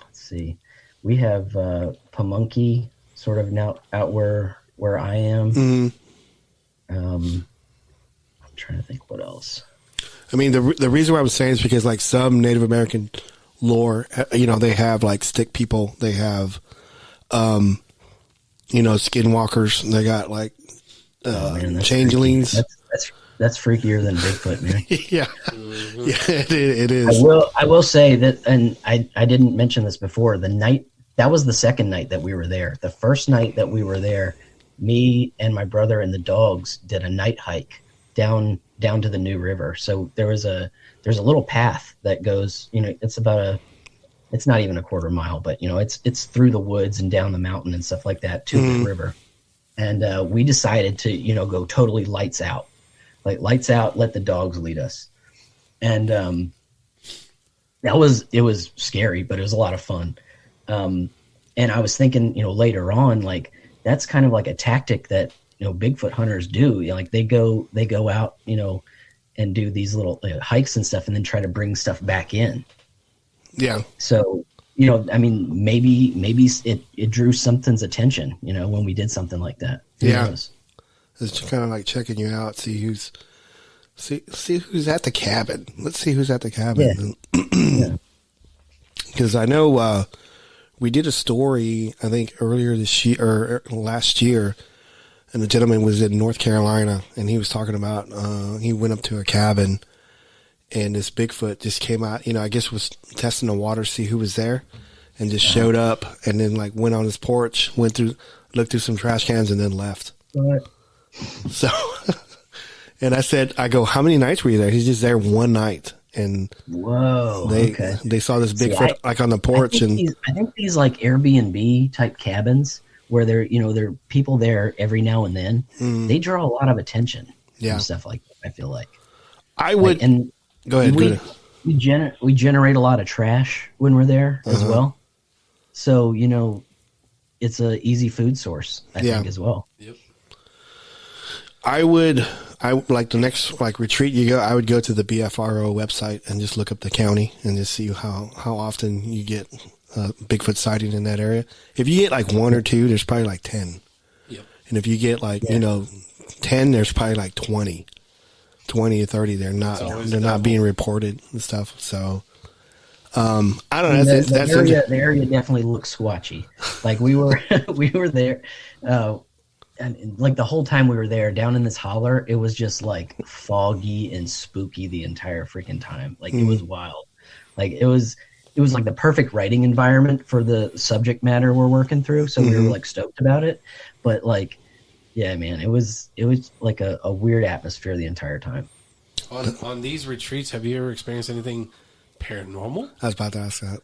let's see. We have Pamunkey sort of now out where I am.
Mm-hmm.
I'm trying to think what else.
I mean, the reason why I was saying is because like some Native American lore, they have like stick people, they have, skinwalkers, they got like changelings.
That's freakier than Bigfoot, man.
Yeah, yeah, it is.
I will say that, and I didn't mention this before. That was the second night that we were there. The first night that we were there, me and my brother and the dogs did a night hike down to the New River. So there's a little path that goes. It's not even a quarter mile, but it's through the woods and down the mountain and stuff like that to the river. And we decided to go totally lights out. Like, lights out, let the dogs lead us. And it was scary, but it was a lot of fun. And I was thinking, later on, like, that's kind of like a tactic that, Bigfoot hunters do. Like, they go out, and do these little hikes and stuff and then try to bring stuff back in.
Yeah.
So, I mean, maybe it drew something's attention, when we did something like that. Who knows?
It's kind of like checking you out, see who's at the cabin. Let's see who's at the cabin.
Yeah.
Because I know we did a story, I think earlier this year or last year, and the gentleman was in North Carolina, and he was talking about he went up to a cabin, and this Bigfoot just came out. I guess was testing the water, see who was there, and just showed up, and then like went on his porch, looked through some trash cans, and then left.
What?
So, and I go, how many nights were you there? He's just there one night. And
whoa,
they saw this Bigfoot like on the porch.
I think these like Airbnb type cabins where there are people there every now and then, they draw a lot of attention.
Yeah.
And stuff like that, I feel like.
I would. And go ahead.
We generate a lot of trash when we're there as well. So, it's a easy food source, I think, as well.
Yep.
I like the next retreat you go. I would go to the BFRO website and just look up the county and just see how often you get Bigfoot sighting in that area. If you get like one or two, there's probably like 10.
Yep.
And if you get 10, there's probably like 20. 20 or 30, they're not being reported and stuff. So, I don't know.
The area definitely looks squatchy. Like we were there, and like the whole time we were there down in this holler, it was just like foggy and spooky the entire freaking time. Like it was wild. Like it was like the perfect writing environment for the subject matter we're working through. So we were like stoked about it, but like, yeah, man, it was like a weird atmosphere the entire time.
On these retreats, have you ever experienced anything paranormal?
I was about to ask that.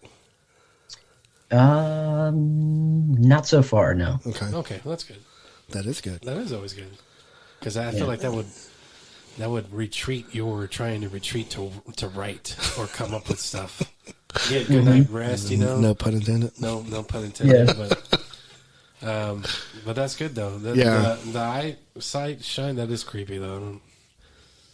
Not so far, no.
Okay, well, that's good.
That is good.
That is always good, because I feel like that would retreat your trying to retreat to write or come up with stuff. Get good night rest, you know.
No pun intended.
No pun intended.
Yeah.
But that's good though. The eyesight shine, that is creepy though.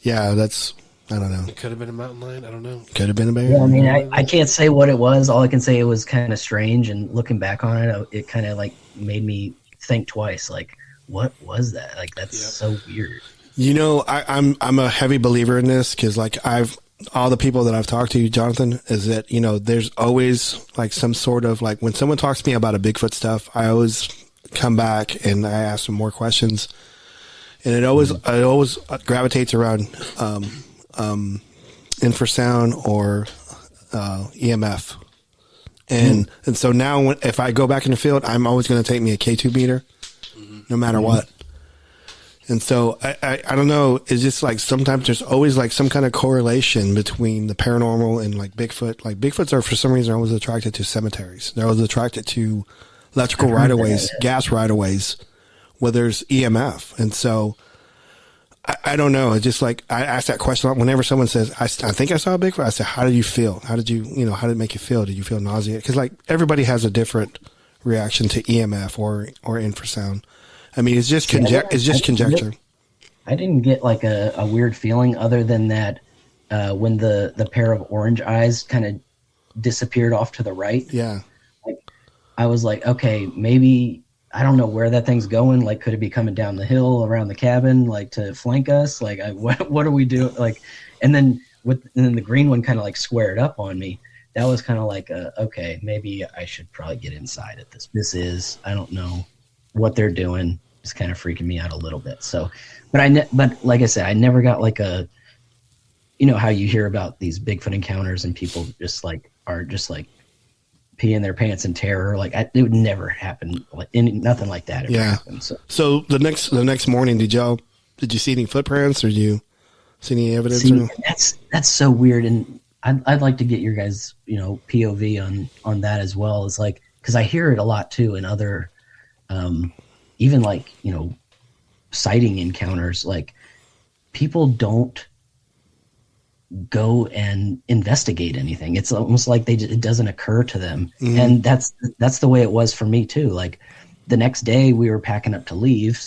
Yeah, I don't know.
It could have been a mountain lion. I don't know.
Could have been a bear.
Yeah, I mean, I can't say what it was. All I can say, it was kind of strange. And looking back on it, it kind of like made me think twice. Like, what was that? Like, that's so weird.
You know, I'm a heavy believer in this because like all the people that I've talked to, Jonathan, is that, you know, there's always like some sort of like when someone talks to me about a Bigfoot stuff, I always come back and I ask them more questions, and it always gravitates around infrasound or EMF, and so now if I go back in the field, I'm always going to take me a K2 meter, no matter what. And so I don't know. It's just like sometimes there's always like some kind of correlation between the paranormal and like Bigfoot. Like Bigfoots are for some reason always attracted to cemeteries. They're always attracted to electrical right-of-ways, gas right-of-ways, where there's EMF. And so I don't know. It's just like I ask that question whenever someone says, I think I saw a Bigfoot. I say, how did you feel? How did it make you feel? Did you feel nauseated? Because like everybody has a different reaction to EMF or infrasound. I mean, it's just conjecture.
I didn't get like a weird feeling other than that when the pair of orange eyes kind of disappeared off to the right.
Yeah.
Like, I was like, okay, maybe I don't know where that thing's going. Like, could it be coming down the hill around the cabin, like to flank us? Like, what are we doing? Like, and then the green one kind of like squared up on me. That was kind of like, okay, maybe I should probably get inside at this. I don't know what they're doing. It's kind of freaking me out a little bit. So, but like I said, I never got like you know how you hear about these Bigfoot encounters and people just like are just like peeing their pants in terror. Like it would never happen. Like nothing like that ever happened.
So the next morning, did you see any footprints or did you see any evidence?
See, that's so weird. And I'd like to get your guys, you know, POV on that as well. It's like, cause I hear it a lot too in other, even like, you know, sighting encounters, like people don't go and investigate anything. It's almost like it doesn't occur to them. Mm-hmm. And that's the way it was for me too. Like the next day we were packing up to leave.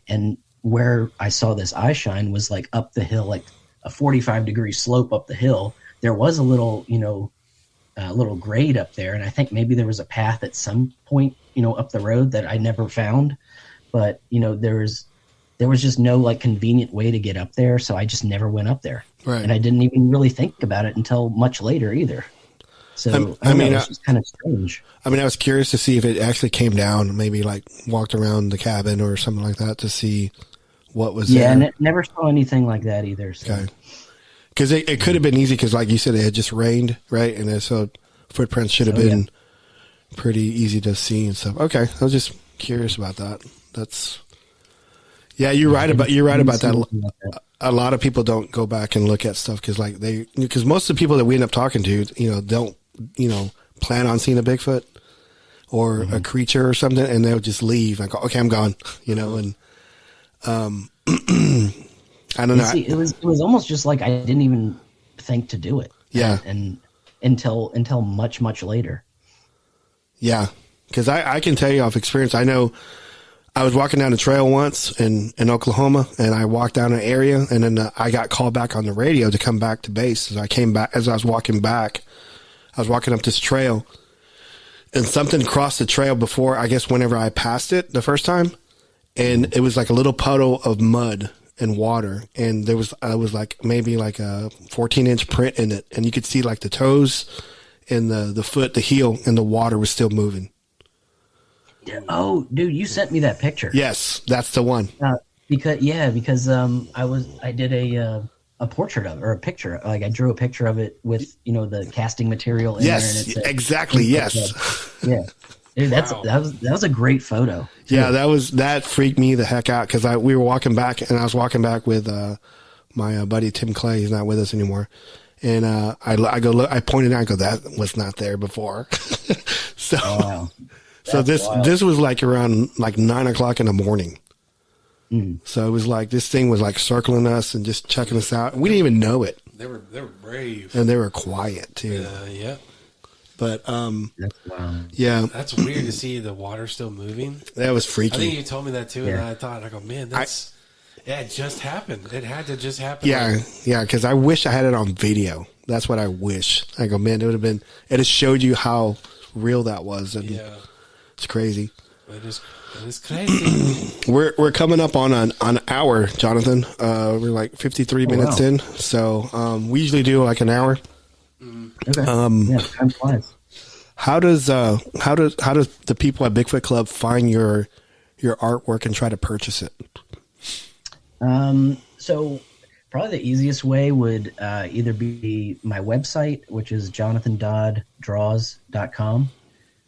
And where I saw this eye shine was like up the hill, like a 45-degree slope up the hill. There was a little, you know, little grade up there. And I think maybe there was a path at some point, you know, up the road that I never found, but you know, there was just no like convenient way to get up there. So I just never went up there.
Right.
And I didn't even really think about it until much later either. So I mean, it's just kind of strange.
I mean, I was curious to see if it actually came down, maybe like walked around the cabin or something like that to see what was there.
Yeah. And never saw anything like that either. So.
Okay. Cause it could have been easy. Cause like you said, it had just rained. Right. And so footprints should have been pretty easy to see and stuff. Okay. I was just curious about that. You're right about that. A lot of people don't go back and look at stuff because most of the people that we end up talking to, you know, don't, you know, plan on seeing a Bigfoot or a creature or something, and they'll just leave. Like, okay, I'm gone, you know, and I don't know.
See, it was almost just like I didn't even think to do it.
Yeah,
and until much later.
Yeah, because I can tell you off experience. I know I was walking down a trail once in Oklahoma, and I walked down an area, and then I got called back on the radio to come back to base. As I came back, as I was walking back, I was walking up this trail, and something crossed the trail before, I guess, whenever I passed it the first time, and it was like a little puddle of mud, and water, and there was like maybe like a 14-inch print in it, and you could see like the toes and the foot, the heel, and the water was still moving.
Oh, dude, you sent me that picture.
Yes, that's the one.
Because I did a portrait of it, or a picture. Like I drew a picture of it with the casting material in there. And
Yes, exactly. Yes.
Yeah. Dude, that was a great photo. Too.
Yeah, that freaked me the heck out because we were walking back, and I was walking back with my buddy Tim Clay. He's not with us anymore, and I go look. I pointed out, I go, that was not there before. So,
wow.
So this was like around like 9 o'clock in the morning. So it was like this thing was like circling us and just checking us out. We didn't even know it.
They were brave,
and they were quiet too.
Yeah.
But
that's wow.
Yeah,
that's weird to see the water still moving.
That was freaky.
I think you told me that too, and I thought, man, it just happened. It had to just happen.
Yeah, because I wish I had it on video. That's what I wish. I go, man, it has showed you how real that was, and it's crazy.
It is crazy.
We're coming up on an hour, Jonathan. We're like 53 minutes in, so we usually do like an hour.
Okay. Time flies.
How does the people at Bigfoot Club find your artwork and try to purchase it?
So probably the easiest way would either be my website, which is jonathandodddraws.com.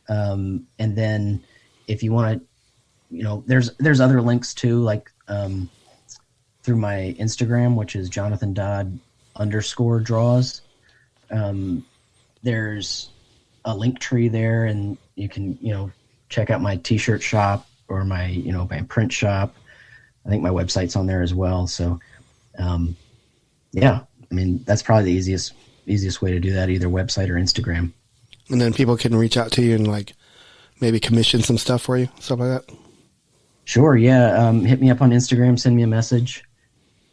And then if you want to, there's other links too, like through my Instagram, which is jonathandodd_draws. There's a link tree there, and you can, check out my t-shirt shop or my, my print shop. I think my website's on there as well. So, that's probably the easiest way to do that, either website or Instagram.
And then people can reach out to you and like maybe commission some stuff for you, stuff like that.
Sure. Yeah. Hit me up on Instagram, send me a message,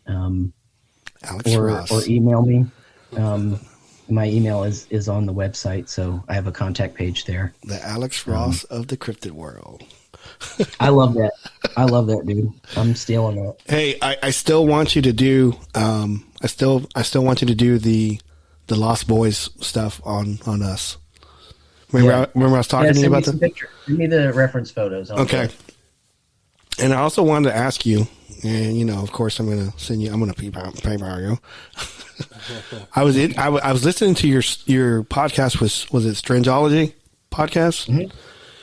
Alex Ross.
or email me. My email is on the website, so I have a contact page there.
The Alex Ross of the Cryptid World.
I love that. I love that, dude. I'm stealing that.
Hey, I still want you to do. I still want you to do the Lost Boys stuff on us. Remember I was talking to you about that?
Send me the reference photos.
Okay. And I also wanted to ask you, and of course, I'm going to send you. I'm going to PayPal you. I was listening to your podcast. Was it Strangeology podcast?
Mm-hmm.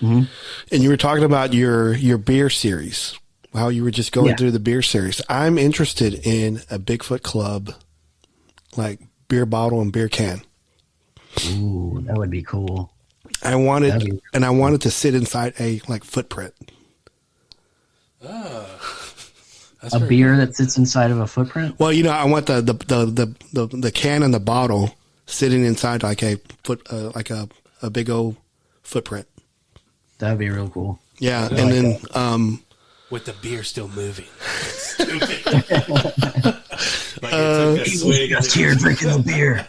Mm-hmm.
And you were talking about your beer series. How you were just going through the beer series. I'm interested in a Bigfoot Club, like beer bottle and beer can.
Ooh, that would be cool.
I wanted to sit inside a like footprint.
A beer that sits inside of a footprint?
Well, I want the can and the bottle sitting inside like a a big old footprint.
That would be real cool.
Yeah, and then
with the beer still moving. Stupid. He's
just here drinking the beer.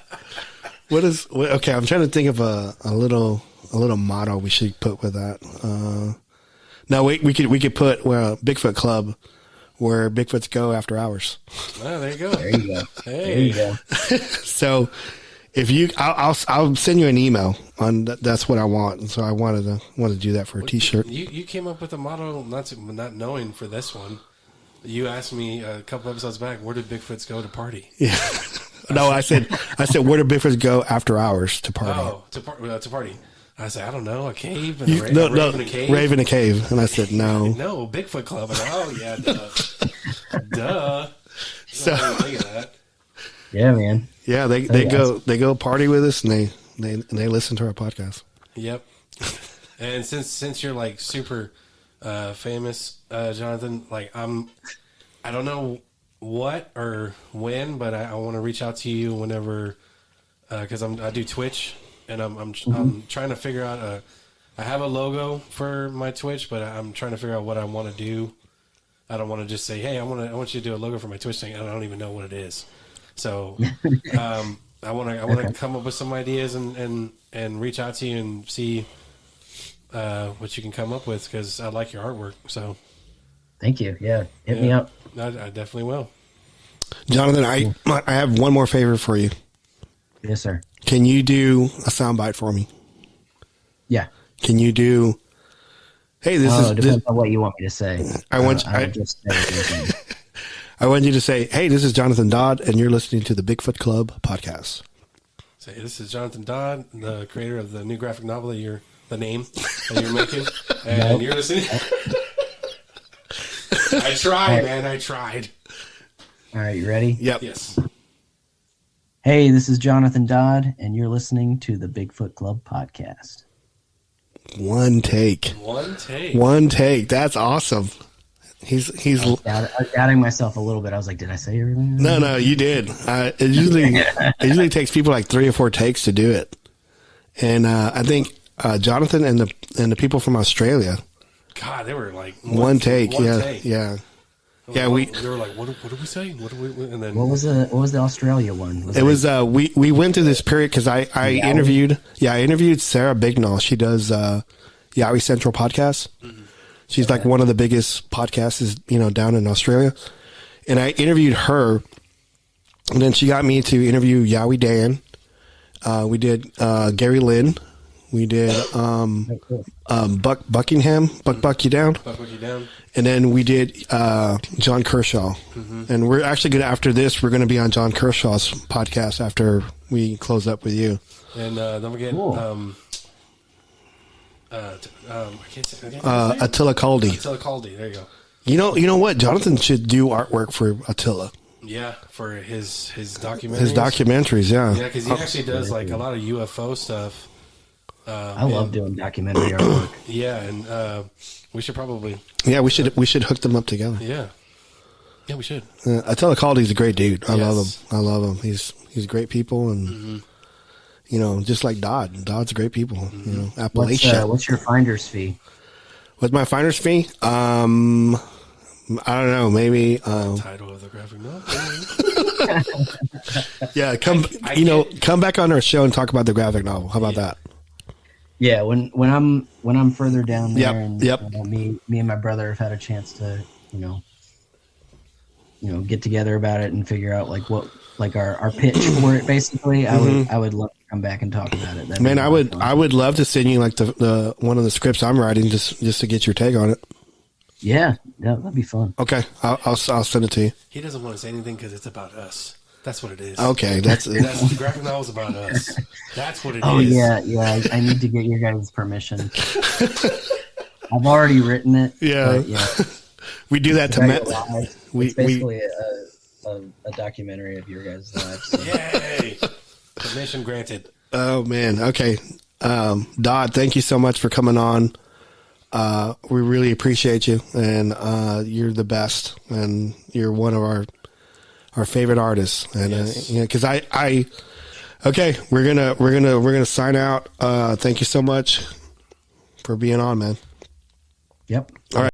Okay, I'm trying to think of a little motto we should put with that. No, we could put Bigfoot Club, where Bigfoots go after hours.
Oh, there you go.
There you go.
Hey.
There you go.
So if I'll send you an email on that's what I want. And so I want to do that for a T-shirt.
You came up with a motto not knowing for this one. You asked me a couple episodes back, where did Bigfoots go to party?
Yeah. No, I said where do Bigfoots go after hours to party?
Oh, to party. I said, I don't know, a cave?
Rave in a cave? Rave in a cave. And I said, no.
No, Bigfoot Club. Oh, yeah, duh.
So,
yeah, man.
Yeah, they go party with us, and they listen to our podcast.
Yep. And since you're like super famous, Jonathan, like I don't know what or when, but I want to reach out to you whenever, because I do Twitch. And I'm trying to figure out I have a logo for my Twitch, but I'm trying to figure out what I want to do. I don't want to just say, hey, I want you to do a logo for my Twitch thing. I don't even know what it is. So I want to come up with some ideas and reach out to you and see what you can come up with, because I like your artwork. So
thank you. Yeah, hit me up.
I definitely will.
Jonathan, I have one more favor for you.
Yes, sir.
Can you do a soundbite for me?
Yeah.
Can you do? Hey,
It depends on what you want me to say.
I want you to say, "Hey, this is Jonathan Dodd, and you're listening to the Bigfoot Club podcast."
Say, this is Jonathan Dodd, the creator of the new graphic novel that you're making, and you're listening. I tried, man. I tried.
All right, you ready?
Yep.
Yes.
Hey, this is Jonathan Dodd, and you're listening to the Bigfoot Club podcast.
One take. One take. That's awesome. I
was doubting myself a little bit. I was like, did I say everything?
No, you did. It usually takes people like 3 or 4 takes to do it. And I think Jonathan and the people from Australia.
God, they were like
one take. Yeah.
They were like, what did we say? And then
what was the Australia one?
We went through this period because I interviewed Sarah Bignall. She does Yowie Central podcast. Mm-hmm. She's like one of the biggest podcasts, down in Australia. And I interviewed her, and then she got me to interview Yowie Dan. We did Gary Lynn. We did Buck Buckingham, Buck You Down.
Buck You Down.
And then we did John Kershaw. Mm-hmm. And we're actually going to, after this, we're going to be on John Kershaw's podcast after we close up with you.
And don't forget,
cool.
Attila Caldi.
Attila Caldi, there you go.
You know what? Jonathan should do artwork for Attila.
Yeah, for his documentaries.
His documentaries, yeah.
Yeah, because he actually does like a lot of UFO stuff.
I love doing documentary artwork.
Yeah, and we should probably.
Yeah, we should hook them up together.
Yeah, we should.
Attila Caldi's a great dude. I love him. He's great people, and just like Dodd. Dodd's great people.
Mm-hmm.
Appalachia.
What's your finder's fee?
What's my finder's fee? I don't know. Maybe
title of the graphic novel.
Yeah, come back on our show and talk about the graphic novel. How about that?
Yeah, when I'm further down there, and
Yep.
Me and my brother have had a chance to get together about it and figure out our pitch for it. Basically,
Mm-hmm.
I would love to come back and talk about it.
Man, I would love to send you like the one of the scripts I'm writing just to get your take on it.
Yeah, that'd be fun.
Okay, I'll send it to you.
He doesn't want to say anything because it's about us. That's what it is.
Okay, that's
the graphic novel's about us. That's what it is.
Oh yeah. I need to get your guys' permission. I've already written it.
Yeah. We do that
it's basically a documentary of your guys' lives. So.
Yay! Permission granted.
Oh man. Okay. Dodd, thank you so much for coming on. We really appreciate you, and you're the best, and you're one of our favorite artists. And because we're gonna sign out. Thank you so much for being on, man.
Yep.
All right.